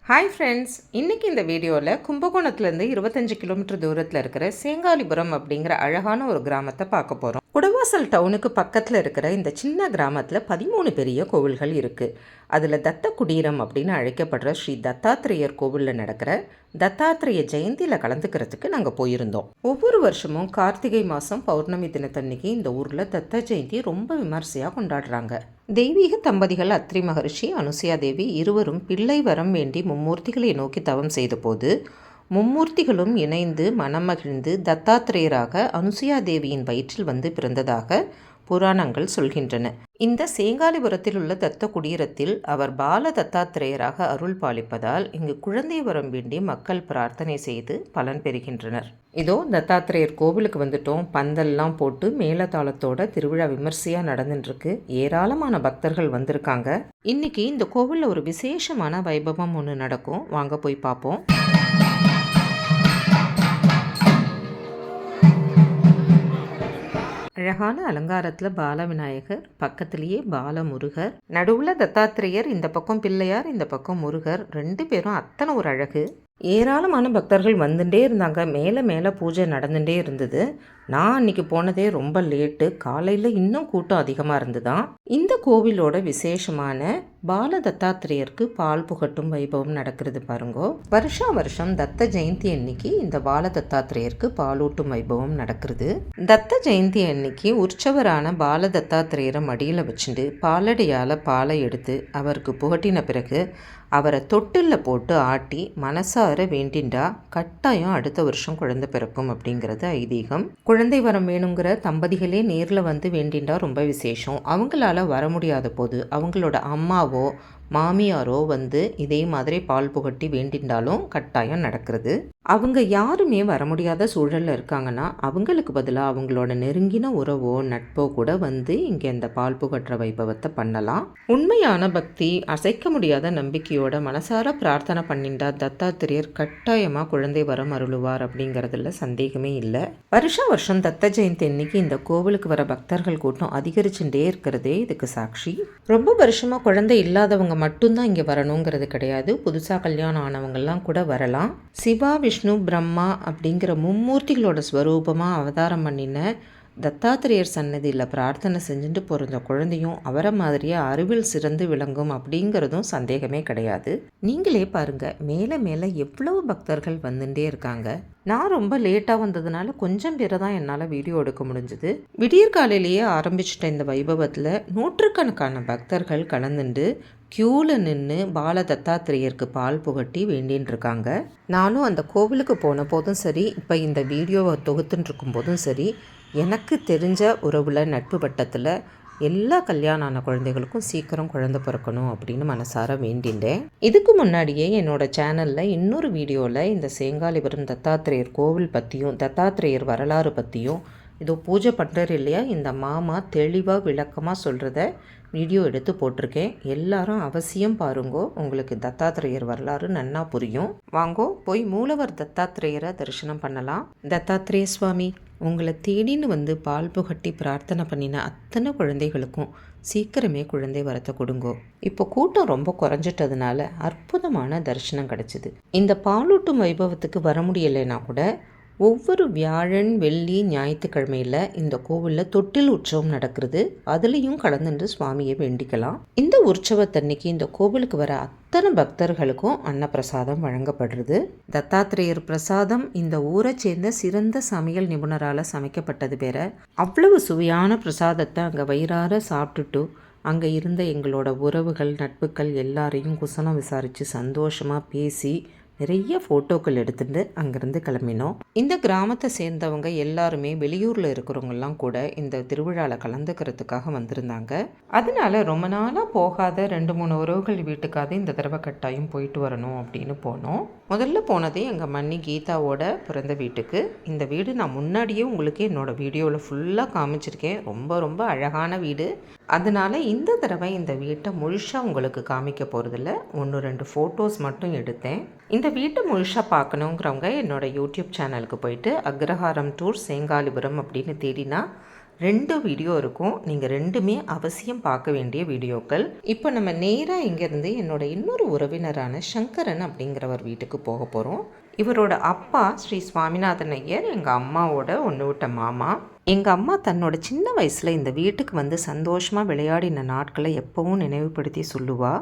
Hi friends, இன்றைக்கி இந்த வீடியோவில் கும்பகோணத்துலேருந்து 25 கிலோமீட்டர் தூரத்தில் இருக்கிற சேங்காலிபுரம் அப்படிங்கிற அழகான ஒரு கிராமத்தை பார்க்க போகிறோம். குடவாசல் டவுனுக்கு பக்கத்தில் இருக்கிற இந்த சின்ன கிராமத்தில் 13 பெரிய கோவில்கள் இருக்குது. அதில் தத்த குடீரம் அப்படின்னு அழைக்கப்படுற ஸ்ரீ தத்தாத்திரேயர் கோவிலில் நடக்கிற தத்தாத்திரேய ஜெயந்தியில் கலந்துக்கிறதுக்கு நாங்கள் போயிருந்தோம். ஒவ்வொரு வருஷமும் கார்த்திகை மாதம் பௌர்ணமி தினத்தன்னைக்கு இந்த ஊரில் தத்த ஜெயந்தி ரொம்ப விமர்சையாக கொண்டாடுறாங்க. தெய்வீக தம்பதிகள் அத்ரி மகரிஷி அனுசுயா தேவி இருவரும் பிள்ளை வரம் வேண்டி மும்மூர்த்திகளை நோக்கி தவம் செய்த போது மும்மூர்த்திகளும் இணைந்து மனமகிழ்ந்து தத்தாத்திரேயராக அனுசுயா தேவியின் வயிற்றில் வந்து பிறந்ததாக புராணங்கள் சொல்கின்றன. இந்த சேங்காலிபுரத்தில் உள்ள தத்த குடீரத்தில் அவர் பால தத்தாத்திரேயராக அருள் பாலிப்பதால் இங்கு குழந்தை வரம் வேண்டி மக்கள் பிரார்த்தனை செய்து பலன் பெறுகின்றனர். இதோ தத்தாத்திரேயர் கோவிலுக்கு வந்துட்டோம். பந்தல்லாம் போட்டு மேலதாளத்தோட திருவிழா விமர்சையாக நடந்துட்டுருக்கு. ஏராளமான பக்தர்கள் வந்திருக்காங்க. இன்னைக்கு இந்த கோவிலில் ஒரு விசேஷமான வைபவம் ஒன்று நடக்கும். வாங்க போய் பார்ப்போம். அழகான அலங்காரத்தில் பால விநாயகர், பக்கத்திலேயே பால முருகர், நடுவில் தத்தாத்திரேயர், இந்த பக்கம் பிள்ளையார், இந்த பக்கம் முருகர், 2 பேரும் அத்தனை ஒரு அழகு. ஏராளமான பக்தர்கள் வந்துட்டே இருந்தாங்க. மேலே பூஜை நடந்துகிட்டே இருந்தது. நான் அன்றைக்கி போனதே ரொம்ப லேட்டு. காலையில் இன்னும் கூட்டம் அதிகமாக இருந்துதான். இந்த கோவிலோட விசேஷமான பால தத்தாத்திரேயருக்கு பால் புகட்டும் வைபவம் நடக்கிறது பாருங்கோ. வருஷம் தத்த ஜெயந்தி அன்னைக்கு இந்த பால தத்தாத்திரேயருக்கு பாலூட்டும் வைபவம் நடக்கிறது. தத்த ஜெயந்தி அன்னைக்கு உற்சவரான பால தத்தாத்திரேயரை மடியில் வச்சுட்டு பாலடையால் பாலை எடுத்து அவருக்கு புகட்டின பிறகு அவரை தொட்டிலில் போட்டு ஆட்டி மனசார வேண்டின்றா கட்டாயம் அடுத்த வருஷம் குழந்தை பிறக்கும் அப்படிங்கிறது ஐதீகம். குழந்தை வரம் வேணுங்கிற தம்பதிகளே நேரில் வந்து வேண்டின்றா ரொம்ப விசேஷம். அவங்களால வர முடியாத போது அவங்களோட அம்மாவோ மாமியாரோ வந்து இதே மாதிரி பால் புகட்டி வேண்டின்றாலும் கட்டாயம் நடக்கிறது. அவங்க யாருமே வர முடியாத சூழலில் இருக்காங்கன்னா அவங்களுக்கு பதிலாக அவங்களோட நெருங்கின உறவோ நட்போ கூட வந்து இங்கே இந்த பால் புகட்டுற வைபவத்தை பண்ணலாம். உண்மையான பக்தி, அசைக்க முடியாத நம்பிக்கையோட மனசார பிரார்த்தனை பண்ணிண்டா தத்தாத்திரேயர் கட்டாயமாக குழந்தை வரம் அருளுவார் அப்படிங்கிறதுல சந்தேகமே இல்லை. வருஷம் தத்த ஜெயந்தி அன்னைக்கு இந்த கோவிலுக்கு வர பக்தர்கள் கூட்டம் அதிகரிச்சுட்டே இருக்கிறதே இதுக்கு சாட்சி. ரொம்ப வருஷமாக குழந்தை இல்லாதவங்க மட்டும்தான் இங்கே வரணுங்கிறது கிடையாது. புதுசாக கல்யாணம் ஆனவங்கெல்லாம் கூட வரலாம். சிவா, விஷ்ணு, பிரம்மா அப்படிங்கிற மும்மூர்த்திகளோட ஸ்வரூபமாக அவதாரம் பண்ணின தத்தாத்திரேயர் சன்னதியில் பிரார்த்தனை செஞ்சுட்டு பிறந்த குழந்தையும் அவரை மாதிரியே அறிவில் சிறந்து விளங்கும் அப்படிங்கிறதும் சந்தேகமே கிடையாது. நீங்களே பாருங்க, மேலே எவ்வளவு பக்தர்கள் வந்துட்டே இருக்காங்க. நான் ரொம்ப லேட்டாக வந்ததுனால கொஞ்சம் பேரை தான் என்னால் வீடியோ எடுக்க முடிஞ்சுது. விடியற் காலையிலேயே ஆரம்பிச்சிட்ட இந்த வைபவத்தில் நூற்றுக்கணக்கான பக்தர்கள் கலந்துண்டு க்யூவில் நின்று பால தத்தாத்திரேயருக்கு பால் புகட்டி வேண்டின்னு இருக்காங்க. நானும் அந்த கோவிலுக்கு போன போதும் சரி, இப்போ இந்த வீடியோவை தொகுத்துன்னு இருக்கும் போதும் சரி, எனக்கு தெரிஞ்ச உறவில் நட்பு வட்டத்தில் எல்லா கல்யாணம் ஆன குழந்தைகளுக்கும் சீக்கிரம் குழந்தை பிறக்கணும் அப்படின்னு மனசார வேண்டின்றேன். இதுக்கு முன்னாடியே என்னோடய சேனலில் இன்னொரு வீடியோவில் இந்த சேங்காலிபுரம் தத்தாத்திரேயர் கோவில் பற்றியும் தத்தாத்திரேயர் வரலாறு பற்றியும் இதோ பூஜை பண்ணுறாரு இல்லையா இந்த மாமா தெளிவாக விளக்கமாக சொல்கிறத வீடியோ எடுத்து போட்டிருக்கேன். எல்லாரும் அவசியம் பாருங்கோ, உங்களுக்கு தத்தாத்திரேயர் வரலாறு நன்னா புரியும். வாங்கோ போய் மூலவர் தத்தாத்திரேயரை தரிசனம் பண்ணலாம். தத்தாத்திரேய சுவாமி, உங்களை தேடின்னு வந்து பால் புகட்டி பிரார்த்தனை பண்ணின அத்தனை குழந்தைகளுக்கும் சீக்கிரமே குழந்தை வரத்தை கொடுங்கோ. இப்போ கூட்டம் ரொம்ப குறைஞ்சிட்டதுனால அற்புதமான தரிசனம் கிடச்சிது. இந்த பாலூட்டும் வைபவத்துக்கு வர முடியலைன்னா கூட ஒவ்வொரு வியாழன், வெள்ளி, ஞாயிற்றுக்கிழமையில் இந்த கோவிலில் தொட்டில் உற்சவம் நடக்கிறது. அதுலேயும் கலந்துட்டு சுவாமியை வேண்டிக்கலாம். இந்த உற்சவத்தன்னைக்கு இந்த கோவிலுக்கு வர அத்தனை பக்தர்களுக்கும் அன்னப்பிரசாதம் வழங்கப்படுறது. தத்தாத்திரேயர் பிரசாதம் இந்த ஊரை சேர்ந்த சிறந்த சமையல் நிபுணரால் சமைக்கப்பட்டது பேர. அவ்வளவு சுவையான பிரசாதத்தை அங்கே வயிறார சாப்பிட்டுட்டு அங்கே இருந்த எங்களோட உறவுகள் நட்புகள் எல்லாரையும் குசலம் விசாரித்து சந்தோஷமாக பேசி நிறைய ஃபோட்டோக்கள் எடுத்துட்டு அங்கேருந்து கிளம்பினோம். இந்த கிராமத்தை சேர்ந்தவங்க எல்லாருமே வெளியூரில் இருக்கிறவங்கெல்லாம் கூட இந்த திருவிழாவில் கலந்துக்கிறதுக்காக வந்திருந்தாங்க. அதனால ரொம்ப நாளாக போகாத 2-3 உறவுகள் வீட்டுக்காக இந்த தடவை கட்டாயம் போயிட்டு வரணும் அப்படின்னு போனோம். முதல்ல போனதே எங்கள் மன்னி கீதாவோட பிறந்த வீட்டுக்கு. இந்த வீடு நான் முன்னாடியே உங்களுக்கு என்னோடய வீடியோவில் ஃபுல்லாக காமிச்சிருக்கேன். ரொம்ப அழகான வீடு. அதனால் இந்த தடவை இந்த வீட்டை முழுசாக உங்களுக்கு காமிக்க போகிறதில்ல, 1-2 ஃபோட்டோஸ் மட்டும் எடுத்தேன். இந்த வீட்டை முழுசாக பார்க்கணுங்கிறவங்க என்னோடய யூடியூப் சேனலுக்கு போயிட்டு அக்ரஹாரம் டூர் சேங்காலிபுரம் அப்படின்னு தேடினா 2 வீடியோ இருக்கும். நீங்கள் ரெண்டுமே அவசியம் பார்க்க வேண்டிய வீடியோக்கள். இப்போ நம்ம நேராக இங்கேருந்து என்னோட இன்னொரு உறவினரான சங்கரன் அப்படிங்கிறவர் வீட்டுக்கு போக போகிறோம். இவரோட அப்பா ஸ்ரீ சுவாமிநாதன் ஐயர் எங்கள் அம்மாவோட ஒன்று விட்ட மாமா. எங்கள் அம்மா தன்னோட சின்ன வயசில் இந்த வீட்டுக்கு வந்து சந்தோஷமாக விளையாடின நாட்களை எப்பவும் நினைவுபடுத்தி சொல்லுவா.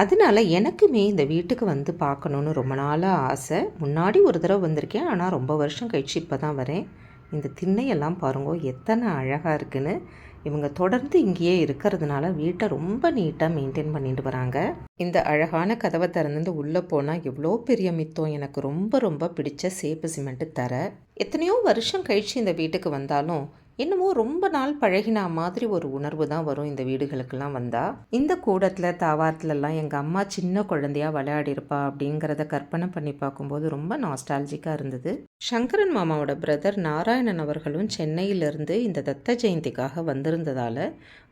அதனால எனக்குமே இந்த வீட்டுக்கு வந்து பார்க்கணுன்னு ரொம்ப நாளாக ஆசை. முன்னாடி ஒரு தடவை வந்திருக்கேன், ஆனால் ரொம்ப வருஷம் கழிச்சு இப்போ தான் வரேன். இந்த திண்ணையெல்லாம் பாருங்க எத்தனை அழகாக இருக்குன்னு. இவங்க தொடர்ந்து இங்கேயே இருக்கிறதுனால வீட்டை ரொம்ப நீட்டாக மெயின்டைன் பண்ணிட்டு வராங்க. இந்த அழகான கதவை திறந்து உள்ளே போனால் எவ்வளோ பெரிய மித்தம். எனக்கு ரொம்ப ரொம்ப பிடிச்ச சேப்பு சிமெண்ட்டு தர. எத்தனையோ வருஷம் கழித்து இந்த வீட்டுக்கு வந்தாலும் என்னமோ ரொம்ப நாள் பழகின மாதிரி ஒரு உணர்வு தான் வரும் இந்த வீடுகளுக்கெல்லாம் வந்தால். இந்த கூடத்தில் தாவாரத்துலலாம் எங்கள் அம்மா சின்ன குழந்தையாக விளையாடிருப்பா அப்படிங்கிறத கற்பனை பண்ணி பார்க்கும்போது ரொம்ப நாஸ்டாலஜிக்காக இருந்தது. சங்கரன் மாமாவோட பிரதர் நாராயணன் அவர்களும் சென்னையிலேருந்து இந்த தத்த ஜெயந்திக்காக வந்திருந்ததால்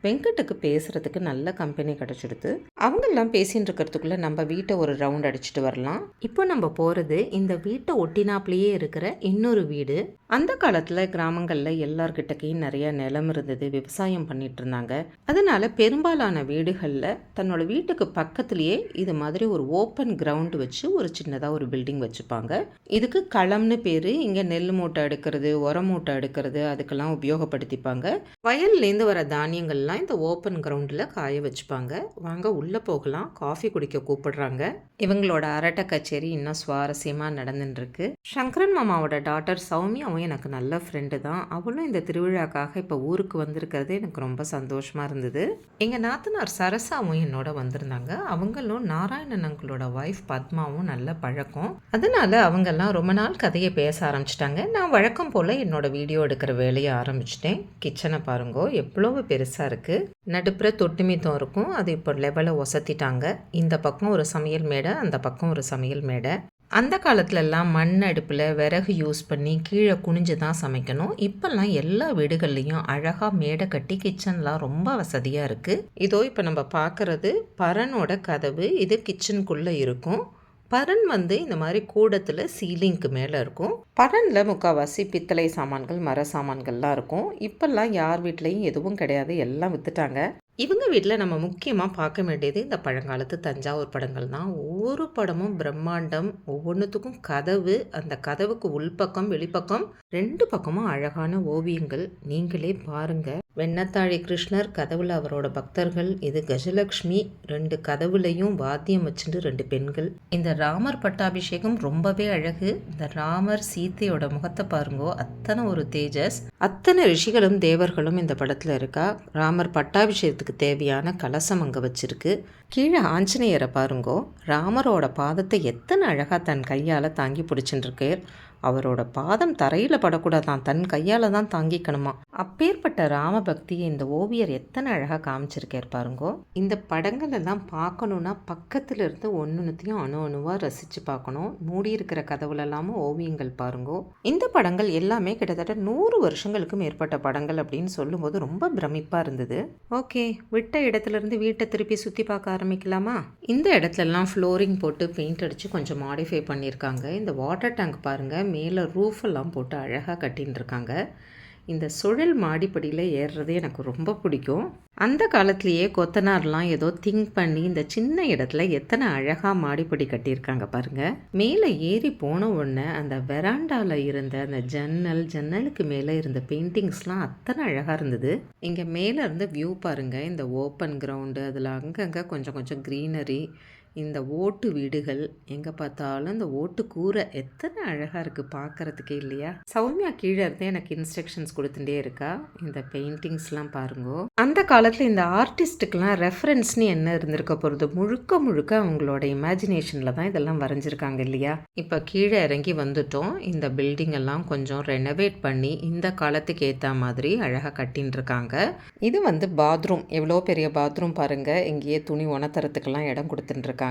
வெங்கட்டுக்கு பேசுகிறதுக்கு நல்ல கம்பெனி கிடச்சிடுது. அவங்கெல்லாம் பேசின்னு இருக்கிறதுக்குள்ளே நம்ம வீட்டை ஒரு ரவுண்ட் அடிச்சுட்டு வரலாம். இப்போ நம்ம போகிறது இந்த வீட்டை ஒட்டினாப்லேயே இருக்கிற இன்னொரு வீடு. அந்த காலத்தில் கிராமங்களில் எல்லார்கிட்டக்கையும் நிறைய நிலம் இருந்தது, விவசாயம் பண்ணிட்டு இருந்தாங்க. அதனால பெரும்பாலான வீடுகளில் தன்னோட வீட்டுக்கு பக்கத்துலேயே இது மாதிரி ஒரு ஓப்பன் கிரவுண்டு வச்சு ஒரு சின்னதாக ஒரு பில்டிங் வச்சுப்பாங்க. இதுக்கு களம்னு பேர். இங்கே நெல் மூட்டை எடுக்கிறது, உரம் மூட்டை எடுக்கிறது அதுக்கெல்லாம் உபயோகப்படுத்திப்பாங்க. வயல்லேருந்து வர தானியங்கள் இந்த ஓப்பன் கிரவுண்டில் காய வச்சுப்பாங்க. வாங்க உள்ளே போகலாம். காஃபி குடிக்க கூப்பிடுறாங்க. இவங்களோட அரட்டை கச்சேரி இன்னும் சுவாரஸ்யமாக நடந்துட்டுருக்கு. சங்கரன் மாமாவோட டாட்டர் சௌமியாவும் எனக்கு நல்ல ஃப்ரெண்டு தான். அவளும் இந்த திருவிழாக்காக இப்போ ஊருக்கு வந்திருக்கிறது எனக்கு ரொம்ப சந்தோஷமாக இருந்தது. எங்கள் நாத்தனார் சரசாவும் என்னோட வந்திருந்தாங்க. அவங்களும் நாராயணன் அங்கிளோட ஒய்ஃப் பத்மாவும் நல்ல பழக்கம். அதனால அவங்கெல்லாம் ரொம்ப நாள் கதையை பேச ஆரம்பிச்சிட்டாங்க. நான் வழக்கம் போல் என்னோட வீடியோ எடுக்கிற வேலையை ஆரம்பிச்சிட்டேன். கிச்சனை பாருங்கோ எவ்வளவு பெருசாக இருக்குது. நடுப்புற தொட்டு மீத்தம் இருக்கும். அது இப்போ லெவலை ஒசத்திட்டாங்க. இந்த பக்கம் ஒரு சமையல் மேடை, அந்த பக்கம் ஒரு சமையல் மேடை. அந்த காலத்துலலாம் மண் அடுப்பில் விறகு யூஸ் பண்ணி கீழே குனிஞ்சு தான் சமைக்கணும். இப்போல்லாம் எல்லா வீடுகள்லேயும் அழகாக மேடை கட்டி கிச்சன்லாம் ரொம்ப வசதியாக இருக்குது. இதோ இப்போ நம்ம பார்க்குறது பரனோட கதவு. இது கிச்சனுக்குள்ளே இருக்கும். பரன் இந்த மாதிரி கூடத்தில் சீலிங்க்கு மேலே இருக்கும். பரனில் முக்கால்வாசி பித்தளை சாமான்கள், மர சாமான்கள்லாம் இருக்கும். இப்போல்லாம் யார் வீட்லேயும் எதுவும் கிடையாது, எல்லாம் விற்றுட்டாங்க. இவங்க வீட்டில் நம்ம முக்கியமாக பார்க்க வேண்டியது இந்த பழங்காலத்து தஞ்சாவூர் படங்கள் தான். ஒவ்வொரு படமும் பிரம்மாண்டம். ஒவ்வொன்றுத்துக்கும் கதவு, அந்த கதவுக்கு உள்பக்கம் வெளிப்பக்கம் 2 பக்கமும் அழகான ஓவியங்கள். நீங்களே பாருங்கள். வெண்ணத்தாழி கிருஷ்ணர், கதவுல அவரோட பக்தர்கள். இது கஜலக்ஷ்மி, 2 கதவுலையும் வாத்தியம் வச்சுட்டு 2 பெண்கள். இந்த ராமர் பட்டாபிஷேகம் ரொம்பவே அழகு. இந்த ராமர் சீத்தையோட முகத்தை பாருங்கோ, அத்தனை ஒரு தேஜஸ். அத்தனை ரிஷிகளும் தேவர்களும் இந்த படத்தில் இருக்கா. ராமர் பட்டாபிஷேகத்துக்கு தேவையான கலசம் அங்கே வச்சிருக்கு. கீழே ஆஞ்சநேயரை பாருங்கோ, ராமரோட பாதத்தை எத்தனை அழகாக தன் கையால் தாங்கி பிடிச்சிட்டு. அவரோட பாதம் தரையில் படக்கூடாதான், தன் கையால் தான் தாங்கிக்கணுமா. அப்பேற்பட்ட ராம பக்தியை இந்த ஓவியர் எத்தனை அழகாக காமிச்சிருக்கார் பாருங்கோ. இந்த படங்கள் எல்லாம் பார்க்கணுன்னா பக்கத்தில் இருந்து ஒன்றுத்தையும் அணுவாக ரசித்து பார்க்கணும். மூடி இருக்கிற கதவுலெல்லாமும் ஓவியங்கள் பாருங்கோ. இந்த படங்கள் எல்லாமே கிட்டத்தட்ட 100 வருஷங்களுக்கு மேற்பட்ட படங்கள் அப்படின்னு சொல்லும்போது ரொம்ப பிரமிப்பாக இருந்தது. ஓகே, விட்ட இடத்துலேருந்து வீட்டை திருப்பி சுற்றி பார்க்க ஆரம்பிக்கலாமா? இந்த இடத்துலலாம் ஃப்ளோரிங் போட்டு பெயிண்ட் அடித்து கொஞ்சம் மாடிஃபை பண்ணியிருக்காங்க. இந்த வாட்டர் டேங்க் பாருங்கள், மேலே ரூஃபெல்லாம் போட்டு அழகாக கட்டின்னு இருக்காங்க. இந்த சுழல் மாடிப்படியில் ஏறுறது எனக்கு ரொம்ப பிடிக்கும். அந்த காலத்துலேயே கொத்தனார்லாம் ஏதோ திங்க் பண்ணி இந்த சின்ன இடத்துல எத்தனை அழகாக மாடிப்படி கட்டியிருக்காங்க பாருங்கள். மேலே ஏறி போன உடனே அந்த வெராண்டாவில் இருந்த அந்த ஜன்னலுக்கு மேலே இருந்த பெயிண்டிங்ஸ்லாம் அத்தனை அழகாக இருந்தது. இங்கே மேலே இருந்து வியூ பாருங்கள். இந்த ஓப்பன் கிரவுண்டு, அதில் அங்கங்கே கொஞ்சம் கொஞ்சம் க்ரீனரி, இந்த ஓட்டு வீடுகள், எங்கே பார்த்தாலும் இந்த ஓட்டு கூரை எத்தனை அழகாக இருக்குது பார்க்குறதுக்கே இல்லையா? சௌமியா கீழே இருந்து எனக்கு இன்ஸ்ட்ரக்ஷன்ஸ் கொடுத்துட்டே இருக்கா. இந்த பெயிண்டிங்ஸ்லாம் பாருங்கோ. அந்த காலத்தில் இந்த ஆர்டிஸ்ட்டுக்கெலாம் ரெஃபரன்ஸ்னு என்ன இருந்திருக்க போகிறது? முழுக்க முழுக்க அவங்களோட இமேஜினேஷனில் தான் இதெல்லாம் வரைஞ்சிருக்காங்க இல்லையா? இப்போ கீழே இறங்கி வந்துட்டோம். இந்த பில்டிங் எல்லாம் கொஞ்சம் ரெனோவேட் பண்ணி இந்த காலத்துக்கு ஏற்ற மாதிரி அழகாக கட்டின்னு இருக்காங்க. இது பாத்ரூம். எவ்வளோ பெரிய பாத்ரூம் பாருங்கள். இங்கேயே துணி உணர்த்துறதுக்கெல்லாம் இடம் கொடுத்துட்டுருக்காங்க.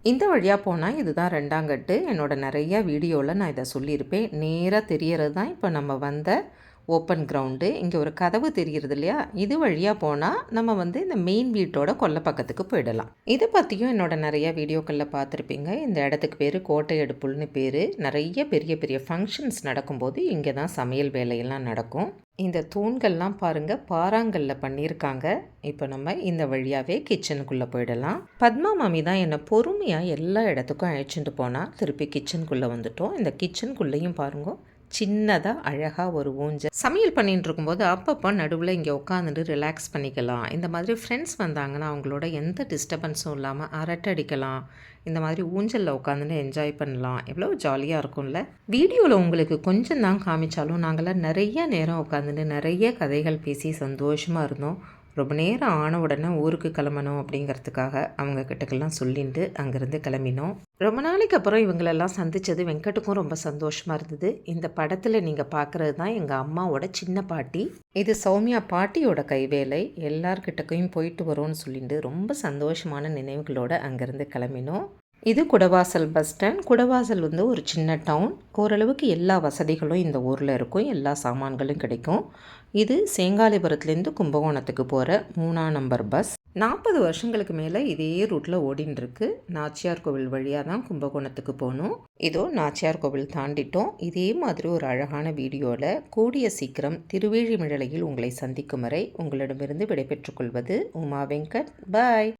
இந்த வழியாக போனால் இதுதான் 2ஆம் கட்டு. என்னோட நிறைய வீடியோவில் நான் இதை சொல்லியிருப்பேன். நேராக தெரியறது தான் இப்போ நம்ம வந்த ஓப்பன் கிரவுண்டு. இங்கே ஒரு கதவு தெரிகிறது இல்லையா, இது வழியாக போனால் நம்ம வந்து இந்த மெயின் வீட்டோட கொல்லை பக்கத்துக்கு போயிடலாம். இதை பற்றியும் என்னோட நிறைய வீடியோக்களில் பார்த்துருப்பீங்க. இந்த இடத்துக்கு பேர் கோட்டை அடுப்புல்னு பேர். நிறைய பெரிய பெரிய ஃபங்க்ஷன்ஸ் நடக்கும்போது இங்கே தான் சமையல் வேலையெல்லாம் நடக்கும். இந்த தூண்கள்லாம் பாருங்கள், பாறாங்கல்ல பண்ணியிருக்காங்க. இப்போ நம்ம இந்த வழியாகவே கிச்சனுக்குள்ளே போயிடலாம். பத்மா மாமி தான் என்னை பொறுமையாக எல்லா இடத்துக்கும் அழைச்சிட்டு போனால் திருப்பி கிச்சனுக்குள்ளே வந்துட்டோம். இந்த கிச்சனுக்குள்ளேயும் பாருங்க, சின்னதாக அழகாக ஒரு ஊஞ்சல். சமையல் பண்ணிட்டு இருக்கும்போது அப்பப்போ நடுவில் இங்கே உட்காந்துட்டு ரிலாக்ஸ் பண்ணிக்கலாம். இந்த மாதிரி ஃப்ரெண்ட்ஸ் வந்தாங்கன்னா அவங்களோட எந்த டிஸ்டர்பன்ஸும் இல்லாமல் அரட்டை அடிக்கலாம். இந்த மாதிரி ஊஞ்சலில் உட்காந்துட்டு என்ஜாய் பண்ணலாம். எவ்வளோ ஜாலியாக இருக்கும்ல. வீடியோவில் உங்களுக்கு கொஞ்சம் தான் காமிச்சாலும் நாங்களாம் நிறைய நேரம் உட்காந்துட்டு நிறைய கதைகள் பேசி சந்தோஷமாக இருந்தோம். ரொம்ப நேரம் ஆன உடனே ஊருக்கு கிளம்பணும் அப்படிங்கிறதுக்காக அவங்க கிட்டக்கெல்லாம் சொல்லிட்டு அங்கேருந்து கிளம்பினோம். ரொம்ப நாளைக்கு அப்புறம் இவங்களெல்லாம் சந்தித்தது வெங்கட்டுக்கும் ரொம்ப சந்தோஷமாக இருந்தது. இந்த படத்தில் நீங்கள் பார்க்குறது தான் எங்கள் அம்மாவோட சின்ன பாட்டி. இது சௌமியா பாட்டியோட கைவேலை. எல்லார்கிட்டக்கையும் போயிட்டு வரோன்னு சொல்லிட்டு ரொம்ப சந்தோஷமான நினைவுகளோடு அங்கேருந்து கிளம்பினோம். இது குடவாசல் பஸ் ஸ்டாண்ட். குடவாசல் வந்து ஒரு சின்ன டவுன். ஓரளவுக்கு எல்லா வசதிகளும் இந்த ஊரில் இருக்கும், எல்லா சாமான்களும் கிடைக்கும். இது செங்காலிபுரத்துலேருந்து கும்பகோணத்துக்கு போகிற 3ஆம் நம்பர் பஸ். 40 வருஷங்களுக்கு மேலே இதே ரூட்டில் ஓடின்னு இருக்கு. நாச்சியார் கோவில் வழியாக தான் கும்பகோணத்துக்கு போகணும். இதோ நாச்சியார் கோவில் தாண்டிட்டோம். இதே மாதிரி ஒரு அழகான வீடியோவில் கூடிய சீக்கிரம் திருவேழிமிழலையில் உங்களை சந்திக்கும் வரை உங்களிடமிருந்து விடைபெற்றுக் கொள்வது உமா வெங்கட். பாய்.